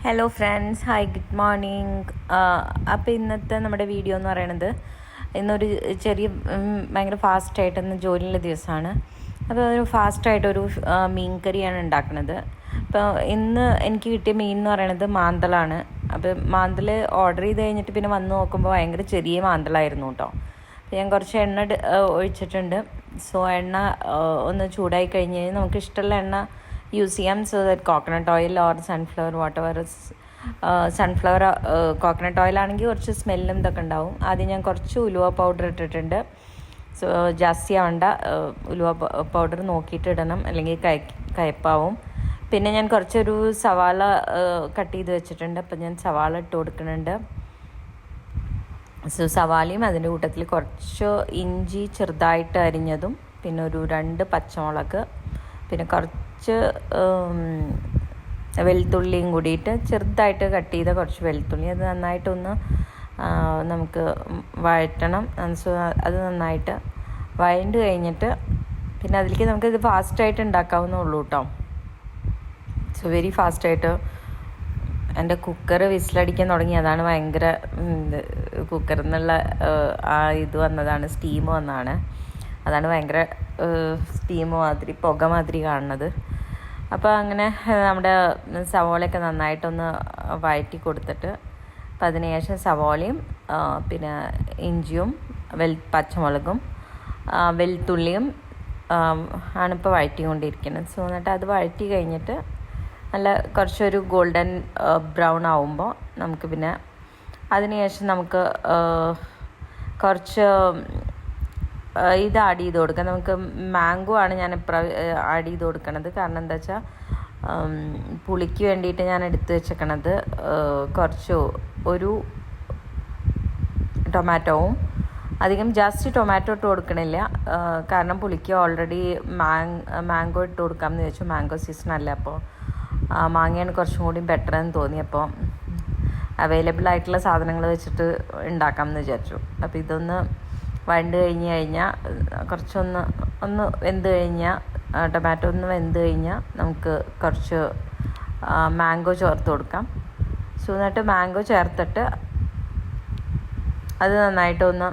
Hello friends, hi, good morning. അപ്പോൾ ഇന്നത്തെ നമ്മുടെ വീഡിയോ എന്ന് പറയുന്നത് ഇന്നൊരു ചെറിയ ഭയങ്കര ഫാസ്റ്റായിട്ടൊന്ന് ജോലിയുള്ള ദിവസമാണ്. അപ്പോൾ ഒരു ഫാസ്റ്റായിട്ടൊരു മീൻ കറിയാണ് ഉണ്ടാക്കുന്നത്. അപ്പോൾ ഇന്ന് എനിക്ക് കിട്ടിയ മീൻ എന്ന് പറയുന്നത് മാന്തളാണ്. അപ്പോൾ മാന്തൽ ഓർഡർ ചെയ്ത് കഴിഞ്ഞിട്ട് പിന്നെ വന്ന് നോക്കുമ്പോൾ ഭയങ്കര ചെറിയ മാന്തളായിരുന്നു കേട്ടോ. അപ്പോൾ ഞാൻ കുറച്ച് എണ്ണ ഒഴിച്ചിട്ടുണ്ട്. സോ എണ്ണ ഒന്ന് ചൂടായി കഴിഞ്ഞ് കഴിഞ്ഞാൽ നമുക്ക് ഇഷ്ടമുള്ള എണ്ണ യൂസ് ചെയ്യാം. So that coconut oil or sunflower whatever sunflower coconut ഓയിലാണെങ്കിൽ കുറച്ച് സ്മെല്ലും ഇതൊക്കെ ഉണ്ടാവും. ആദ്യം ഞാൻ കുറച്ച് ഉലുവ പൗഡർ ഇട്ടിട്ടുണ്ട്. സോ ജാസ്തി ആവണ്ട, ഉലുവ പൗഡർ നോക്കിയിട്ട് ഇടണം, അല്ലെങ്കിൽ കയ്പ്പാവും. പിന്നെ ഞാൻ കുറച്ചൊരു സവാള കട്ട് ചെയ്ത് വെച്ചിട്ടുണ്ട്. അപ്പം ഞാൻ സവാള ഇട്ട് കൊടുക്കുന്നുണ്ട്. സോ സവാളയും അതിൻ്റെ കൂട്ടത്തിൽ കുറച്ച് ഇഞ്ചി ചെറുതായിട്ട് അരിഞ്ഞതും, പിന്നെ ഒരു 2 പച്ചമുളക്, പിന്നെ കുറച്ച് വെളുത്തുള്ളിയും കൂടിയിട്ട് ചെറുതായിട്ട് കട്ട് ചെയ്ത കുറച്ച് വെളുത്തുള്ളി, അത് നന്നായിട്ടൊന്ന് നമുക്ക് വഴറ്റണം. സോ അത് നന്നായിട്ട് വഴണ്ട് കഴിഞ്ഞിട്ട് പിന്നെ അതിലേക്ക് നമുക്കിത് ഫാസ്റ്റായിട്ട് ഉണ്ടാക്കാവുന്നുള്ളൂ കേട്ടോ. സോ വെരി ഫാസ്റ്റായിട്ട് എൻ്റെ കുക്കർ വിസിലടിക്കാൻ തുടങ്ങി. അതാണ് ഭയങ്കര കുക്കറിൽ നിന്നുള്ള ഇത് വന്നതാണ്, സ്റ്റീം വന്നതാണ്. അതാണ് ഭയങ്കര സ്റ്റീം മാതിരി, പുക മാതിരി കാണുന്നത്. അപ്പോൾ അങ്ങനെ നമ്മുടെ സവോളയൊക്കെ നന്നായിട്ടൊന്ന് വഴറ്റി കൊടുത്തിട്ട്, അപ്പം അതിനുശേഷം സവോളയും പിന്നെ ഇഞ്ചിയും പച്ചമുളകും വെളുത്തുള്ളിയും ആണിപ്പോൾ വഴറ്റിക്കൊണ്ടിരിക്കുന്നത്. സോ എന്നിട്ട് അത് വഴറ്റി കഴിഞ്ഞിട്ട് നല്ല കുറച്ചൊരു ഗോൾഡൻ ബ്രൗൺ ആവുമ്പോൾ നമുക്ക് പിന്നെ അതിനുശേഷം നമുക്ക് കുറച്ച് ഇത് ആഡ് ചെയ്ത് കൊടുക്കാം. നമുക്ക് മാംഗോ ആണ് ഞാൻ ആഡ് ചെയ്ത് കൊടുക്കണത്. കാരണം എന്താ വെച്ചാൽ പുളിക്ക് വേണ്ടിയിട്ട് ഞാൻ എടുത്ത് വെച്ചേക്കണത് കുറച്ച് ഒരു ടൊമാറ്റോവും, അധികം ജാസ്തി ടൊമാറ്റോ ഇട്ട് കൊടുക്കണില്ല. കാരണം പുളിക്ക് ഓൾറെഡി മാംഗോ ഇട്ട് കൊടുക്കാമെന്ന് വെച്ചു. മാംഗോ സീസൺ അല്ല, അപ്പോൾ മാങ്ങയാണ് കുറച്ചും കൂടി ബെറ്റർ എന്ന് തോന്നി. അപ്പോൾ അവൈലബിൾ ആയിട്ടുള്ള സാധനങ്ങൾ വെച്ചിട്ട് ഉണ്ടാക്കാമെന്ന് വിചാരിച്ചു. അപ്പോൾ ഇതൊന്ന് വഴണ്ട് കഴിഞ്ഞാൽ കുറച്ചൊന്ന് വെന്ത് കഴിഞ്ഞാൽ, ടൊമാറ്റോ ഒന്ന് വെന്ത് കഴിഞ്ഞാൽ നമുക്ക് കുറച്ച് മാംഗോ ചേർത്ത് കൊടുക്കാം. സോ എന്നിട്ട് മാംഗോ ചേർത്തിട്ട് അത് നന്നായിട്ടൊന്ന്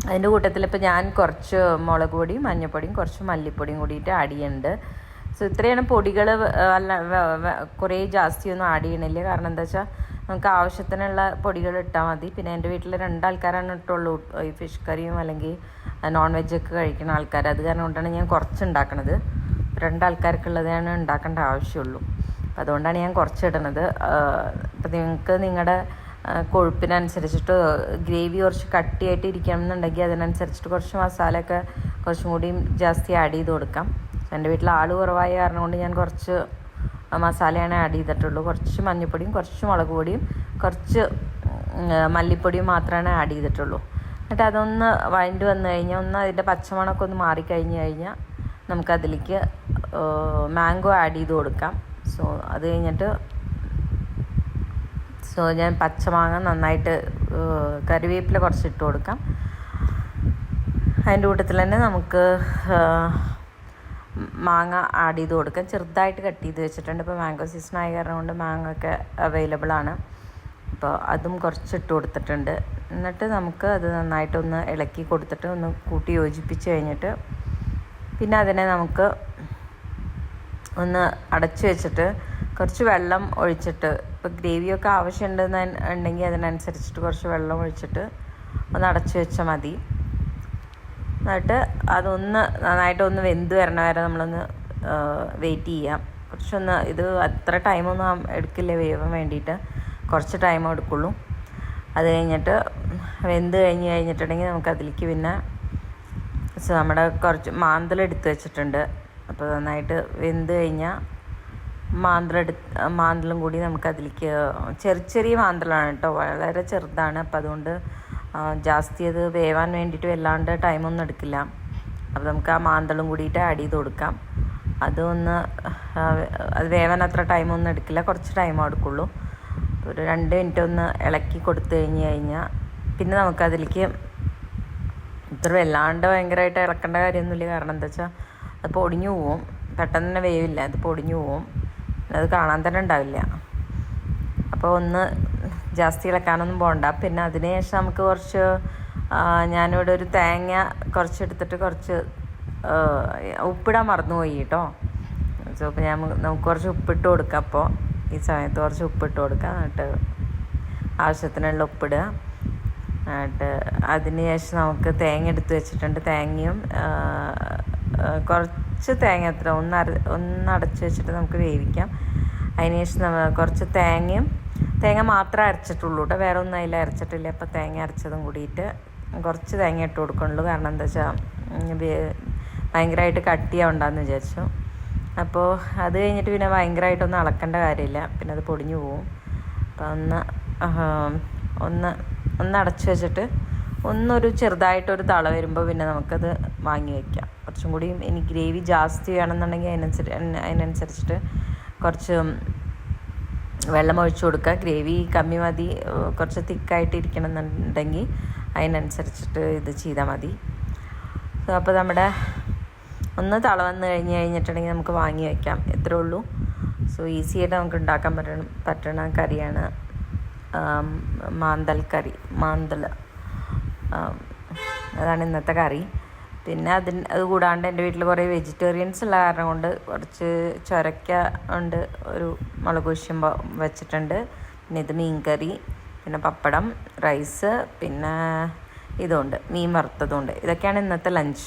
അതിൻ്റെ കൂട്ടത്തിൽ ഇപ്പോൾ ഞാൻ കുറച്ച് മുളക് പൊടിയും മഞ്ഞൾപ്പൊടിയും കുറച്ച് മല്ലിപ്പൊടിയും കൂടിയിട്ട് ആഡ് ചെയ്യുന്നുണ്ട്. സോ ഇത്രയാണ് പൊടികൾ. കുറേ ജാസ്തിയൊന്നും ആഡ് ചെയ്യണില്ല. കാരണം എന്താ വെച്ചാൽ നമുക്ക് ആവശ്യത്തിനുള്ള പൊടികൾ ഇട്ടാൽ മതി. പിന്നെ എൻ്റെ വീട്ടിൽ 2 ആൾക്കാരാണ് ഇട്ടുള്ളൂ, ഈ ഫിഷ് കറിയും അല്ലെങ്കിൽ നോൺ വെജൊക്കെ കഴിക്കുന്ന ആൾക്കാർ. അത് കാരണം കൊണ്ടാണ് ഞാൻ കുറച്ച് ഉണ്ടാക്കണത്. 2 ആൾക്കാർക്കുള്ളതാണ് ഉണ്ടാക്കേണ്ട ആവശ്യമുള്ളൂ. അപ്പം അതുകൊണ്ടാണ് ഞാൻ കുറച്ച് ഇടുന്നത്. അപ്പം നിങ്ങൾക്ക് നിങ്ങളുടെ കൊഴുപ്പിനനുസരിച്ചിട്ട് ഗ്രേവി കുറച്ച് കട്ടിയായിട്ട് ഇരിക്കണം എന്നുണ്ടെങ്കിൽ അതിനനുസരിച്ചിട്ട് കുറച്ച് മസാലയൊക്കെ കുറച്ചും കൂടിയും ജാസ്തി ആഡ് ചെയ്ത് കൊടുക്കാം. എൻ്റെ വീട്ടിൽ ആൾ കുറവായ കാരണം കൊണ്ട് ഞാൻ കുറച്ച് മസാലയാണ് ആഡ് ചെയ്തിട്ടുള്ളൂ. കുറച്ച് മഞ്ഞൾപ്പൊടിയും കുറച്ച് മുളക് പൊടിയും കുറച്ച് മല്ലിപ്പൊടിയും മാത്രമാണ് ആഡ് ചെയ്തിട്ടുള്ളൂ. എന്നിട്ട് അതൊന്ന് വഴണ്ട് വന്നു കഴിഞ്ഞാൽ, ഒന്ന് അതിൻ്റെ പച്ചമണമൊക്കെ ഒന്ന് മാറിക്കഴിഞ്ഞ് കഴിഞ്ഞാൽ നമുക്കതിലേക്ക് മാംഗോ ആഡ് ചെയ്ത് കൊടുക്കാം. സോ അത് കഴിഞ്ഞിട്ട് ഞാൻ പച്ചമാങ്ങ നന്നായിട്ട് കറിവേപ്പില കുറച്ച് ഇട്ട് കൊടുക്കാം. അതിൻ്റെ കൂട്ടത്തിൽ തന്നെ നമുക്ക് മാങ്ങ ആഡ് ചെയ്ത് കൊടുക്കാം. ചെറുതായിട്ട് കട്ട് ചെയ്ത് വെച്ചിട്ടുണ്ട്. ഇപ്പോൾ മാംഗോ സീസൺ ആയ കാരണം കൊണ്ട് മാങ്ങ ഒക്കെ അവൈലബിൾ ആണ്. അപ്പോൾ അതും കുറച്ച് ഇട്ട് കൊടുത്തിട്ടുണ്ട്. എന്നിട്ട് നമുക്ക് അത് നന്നായിട്ടൊന്ന് ഇളക്കി കൊടുത്തിട്ട് ഒന്ന് കൂട്ടി യോജിപ്പിച്ച് കഴിഞ്ഞിട്ട് പിന്നെ അതിനെ നമുക്ക് ഒന്ന് അടച്ച് വെച്ചിട്ട് കുറച്ച് വെള്ളം ഒഴിച്ചിട്ട്, ഇപ്പോൾ ഗ്രേവിയൊക്കെ ആവശ്യമുണ്ടെന്ന് ഉണ്ടെങ്കിൽ അതിനനുസരിച്ചിട്ട് കുറച്ച് വെള്ളം ഒഴിച്ചിട്ട് ഒന്ന് അടച്ച് വെച്ചാൽ മതി. എന്നിട്ട് അതൊന്ന് നന്നായിട്ടൊന്ന് വെന്ത് വരണ വരെ നമ്മളൊന്ന് വെയിറ്റ് ചെയ്യാം. കുറച്ചൊന്ന്, ഇത് അത്ര ടൈമൊന്നും എടുക്കില്ല വേവാൻ വേണ്ടിയിട്ട്, കുറച്ച് ടൈം എടുക്കുള്ളൂ. അത് കഴിഞ്ഞിട്ട് വെന്ത് കഴിഞ്ഞിട്ടുണ്ടെങ്കിൽ നമുക്കതിലേക്ക് പിന്നെ നമ്മുടെ കുറച്ച് മാന്തലെടുത്ത് വെച്ചിട്ടുണ്ട്. അപ്പോൾ നന്നായിട്ട് വെന്ത് കഴിഞ്ഞാൽ മാന്തലും കൂടി നമുക്കതിലേക്ക്, ചെറിയ മാന്തലാണ് കേട്ടോ, വളരെ ചെറുതാണ്. അപ്പോൾ അതുകൊണ്ട് ജാസ്തി അത് വേവാൻ വേണ്ടിയിട്ട് വല്ലാണ്ട് ടൈമൊന്നും എടുക്കില്ല. അപ്പോൾ നമുക്ക് ആ മാന്തളും കൂടിയിട്ട് ആഡ് ചെയ്ത് കൊടുക്കാം. അത് വേവാൻ അത്ര ടൈമൊന്നും എടുക്കില്ല, കുറച്ച് ടൈം എടുക്കുള്ളൂ. ഒരു 2 മിനിറ്റ് ഒന്ന് ഇളക്കി കൊടുത്തു കഴിഞ്ഞാൽ പിന്നെ നമുക്കതിലേക്ക് ഇത്ര വല്ലാണ്ട് ഭയങ്കരമായിട്ട് ഇളക്കേണ്ട കാര്യമൊന്നുമില്ല. കാരണം എന്താ വെച്ചാൽ അത് പൊടിഞ്ഞു പോവും, പെട്ടെന്ന് തന്നെ വേവില്ല, അത് പൊടിഞ്ഞു പോവും, അത് കാണാൻ തന്നെ ഉണ്ടാവില്ല. അപ്പോൾ ഒന്ന് ജാസ്തി ഇളക്കാനൊന്നും പോകണ്ട. പിന്നെ അതിന് ശേഷം നമുക്ക് കുറച്ച് ഞാനിവിടെ ഒരു തേങ്ങ കുറച്ചെടുത്തിട്ട് കുറച്ച് ഉപ്പിടാൻ മറന്നുപോയി കേട്ടോ. സോ അപ്പോൾ നമുക്ക് കുറച്ച് ഉപ്പിട്ട് കൊടുക്കാം. അപ്പോൾ ഈ സമയത്ത് കുറച്ച് ഉപ്പിട്ട് കൊടുക്കാം. എന്നിട്ട് ആവശ്യത്തിനുള്ള ഉപ്പിടുക. എന്നിട്ട് അതിന് ശേഷം നമുക്ക് തേങ്ങ എടുത്ത് വെച്ചിട്ടുണ്ട്. തേങ്ങയും കുറച്ച് തേങ്ങ എത്ര ഒന്ന് അടച്ച് വെച്ചിട്ട് നമുക്ക് വേവിക്കാം. അതിന് ശേഷം കുറച്ച് തേങ്ങ മാത്രമേ അരച്ചിട്ടുള്ളൂ കേട്ടോ, വേറെ ഒന്നും അതിൽ അരച്ചിട്ടില്ല. അപ്പോൾ തേങ്ങ അരച്ചതും കൂടിയിട്ട് കുറച്ച് തേങ്ങ ഇട്ട് കൊടുക്കുന്നുള്ളൂ. കാരണം എന്താ വെച്ചാൽ ഭയങ്കരമായിട്ട് കട്ടിയാവണ്ടെന്ന് വിചാരിച്ചു. അപ്പോൾ അത് കഴിഞ്ഞിട്ട് പിന്നെ ഭയങ്കരമായിട്ടൊന്നും അളക്കേണ്ട കാര്യമില്ല, പിന്നെ അത് പൊടിഞ്ഞു പോവും. അപ്പോൾ ഒന്ന് അടച്ച് വെച്ചിട്ട് ഒന്നൊരു ചെറുതായിട്ടൊരു തള വരുമ്പോൾ പിന്നെ നമുക്കത് വാങ്ങി വയ്ക്കാം. കുറച്ചും കൂടി ഇനി ഗ്രേവി ജാസ്തി വേണമെന്നുണ്ടെങ്കിൽ അതിനനുസരിച്ചിട്ട് കുറച്ച് വെള്ളം ഒഴിച്ചു കൊടുക്കുക. ഗ്രേവി കമ്മി മതി, കുറച്ച് തിക്കായിട്ട് ഇരിക്കണം എന്നുണ്ടെങ്കിൽ അതിനനുസരിച്ചിട്ട് ഇത് ചെയ്താൽ മതി. സോ അപ്പോൾ നമ്മുടെ ഒന്ന് തള വന്ന് കഴിഞ്ഞിട്ടുണ്ടെങ്കിൽ നമുക്ക് വാങ്ങി വയ്ക്കാം. ഇത്രേ ഉള്ളൂ. സോ ഈസി ആയിട്ട് നമുക്ക് ഉണ്ടാക്കാൻ പറ്റണ കറിയാണ് മാന്തൽ കറി. അതാണ് ഇന്നത്തെ കറി. പിന്നെ അത് കൂടാണ്ട് എൻ്റെ വീട്ടിൽ കുറേ വെജിറ്റേറിയൻസ് ഉള്ള കാരണം കൊണ്ട് കുറച്ച് ചൊരക്ക ഉണ്ട്, ഒരു മുളക് കുശ്യം വെച്ചിട്ടുണ്ട്. പിന്നെ ഇത് മീൻ കറി, പിന്നെ പപ്പടം, റൈസ്, പിന്നെ ഇതുണ്ട് മീൻ വറുത്തതുണ്ട്. ഇതൊക്കെയാണ് ഇന്നത്തെ ലഞ്ച്.